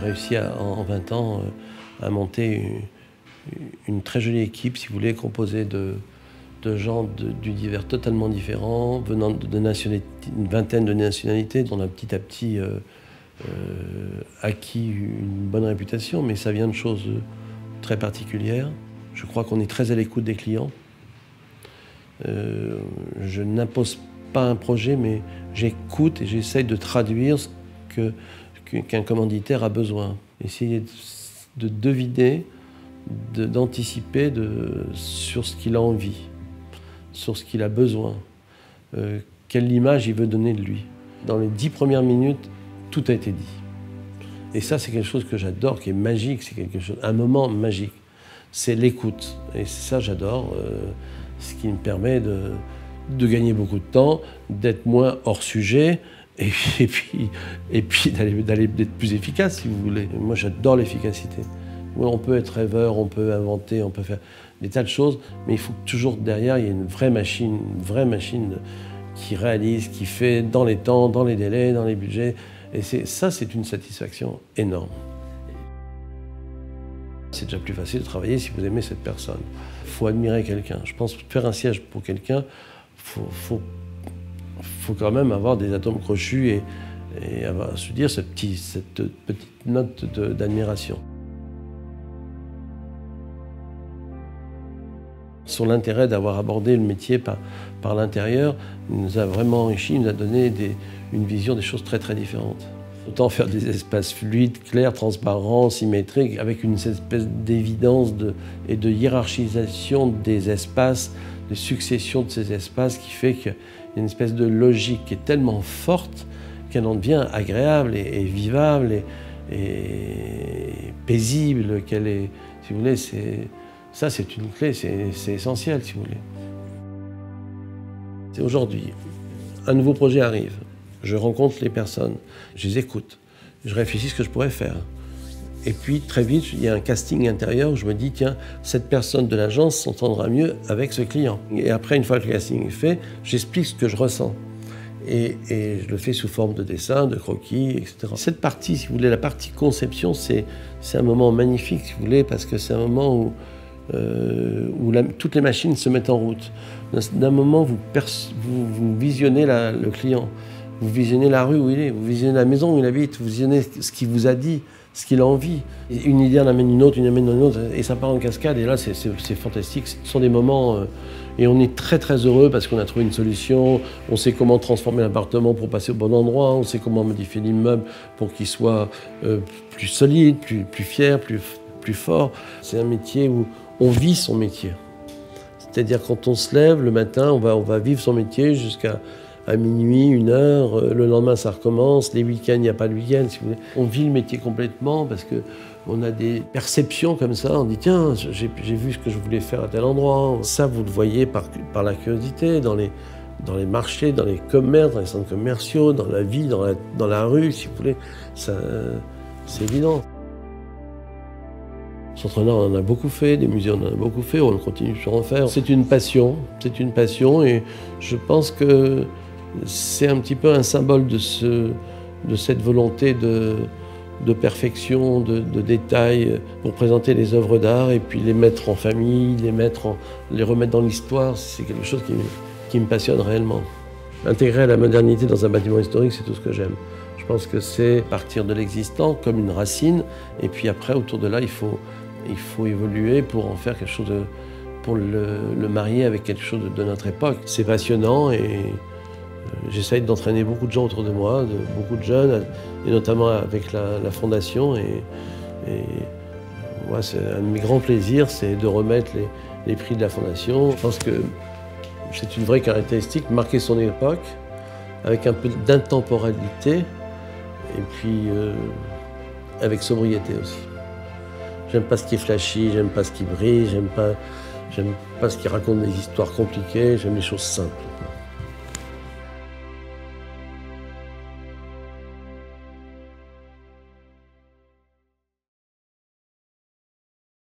réussi en 20 ans à monter une très jolie équipe, si vous voulez, composée de gens d'univers totalement différents, venant de nationalités, une vingtaine de nationalités. On a petit à petit acquis une bonne réputation, mais ça vient de choses très particulières. Je crois qu'on est très à l'écoute des clients. Je n'impose pas un projet, mais j'écoute et j'essaye de traduire ce qu'un commanditaire a besoin. Essayer de deviner, d'anticiper sur ce qu'il a envie, sur ce qu'il a besoin, quelle image il veut donner de lui. Dans les 10 premières minutes, tout a été dit. Et ça, c'est quelque chose que j'adore, qui est magique, c'est un moment magique. C'est l'écoute. Et ça, j'adore, ce qui me permet de gagner beaucoup de temps, d'être moins hors sujet, et puis d'être plus efficace, si vous voulez. Moi, j'adore l'efficacité. On peut être rêveur, on peut inventer, on peut faire des tas de choses, mais il faut que toujours derrière, il y ait une vraie machine qui réalise, qui fait dans les temps, dans les délais, dans les budgets. Et ça, c'est une satisfaction énorme. C'est déjà plus facile de travailler si vous aimez cette personne. Il faut admirer quelqu'un. Je pense que faire un siège pour quelqu'un, faut quand même avoir des atomes crochus et avoir, se dire cette petite note d'admiration. Sur l'intérêt d'avoir abordé le métier par l'intérieur, il nous a vraiment enrichi, il nous a donné une vision des choses très très différentes. Autant faire des espaces fluides, clairs, transparents, symétriques, avec une espèce d'évidence et de hiérarchisation des espaces, de succession de ces espaces qui fait qu'il y a une espèce de logique qui est tellement forte qu'elle en devient agréable et vivable et paisible, qu'elle est, si vous voulez, ça c'est une clé, c'est essentiel, si vous voulez. C'est aujourd'hui, un nouveau projet arrive. Je rencontre les personnes, je les écoute, je réfléchis ce que je pourrais faire. Et puis, très vite, il y a un casting intérieur où je me dis, tiens, cette personne de l'agence s'entendra mieux avec ce client. Et après, une fois que le casting est fait, j'explique ce que je ressens. Et je le fais sous forme de dessin, de croquis, etc. Cette partie, si vous voulez, la partie conception, c'est un moment magnifique, si vous voulez, parce que c'est un moment où toutes les machines se mettent en route. D'un moment, vous visionnez le client. Vous visionnez la rue où il est, vous visionnez la maison où il habite, vous visionnez ce qu'il vous a dit, ce qu'il a envie. Et une idée en amène une autre, et ça part en cascade, et là c'est fantastique. Ce sont des moments, et on est très très heureux parce qu'on a trouvé une solution, on sait comment transformer l'appartement pour passer au bon endroit, on sait comment modifier l'immeuble pour qu'il soit plus solide, plus fier, plus fort. C'est un métier où on vit son métier. C'est-à-dire quand on se lève le matin, on va vivre son métier jusqu'à minuit, 1 heure, le lendemain ça recommence, les week-ends, il n'y a pas de week-end, si vous voulez. On vit le métier complètement parce qu'on a des perceptions comme ça, on dit tiens, j'ai vu ce que je voulais faire à tel endroit. Ça, vous le voyez par la curiosité, dans les marchés, dans les commerces, dans les centres commerciaux, dans la vie, dans la rue, si vous voulez. C'est évident. Centre-Nord, on en a beaucoup fait, des musées, on en a beaucoup fait, on continue toujours à en faire. C'est une passion, et je pense que c'est un petit peu un symbole de cette volonté de perfection, de détail, pour présenter les œuvres d'art et puis les mettre en famille, les remettre dans l'histoire. C'est quelque chose qui me passionne réellement. Intégrer la modernité dans un bâtiment historique, c'est tout ce que j'aime. Je pense que c'est partir de l'existant comme une racine, et puis après, autour de là, il faut évoluer pour en faire quelque chose pour le marier avec quelque chose de notre époque. C'est passionnant et j'essaye d'entraîner beaucoup de gens autour de moi, beaucoup de jeunes, et notamment avec la Fondation. Et moi, c'est un de mes grands plaisirs, c'est de remettre les prix de la Fondation. Je pense que c'est une vraie caractéristique, marquer son époque, avec un peu d'intemporalité, et puis avec sobriété aussi. J'aime pas ce qui est flashy, j'aime pas ce qui brille, j'aime pas ce qui raconte des histoires compliquées, j'aime les choses simples.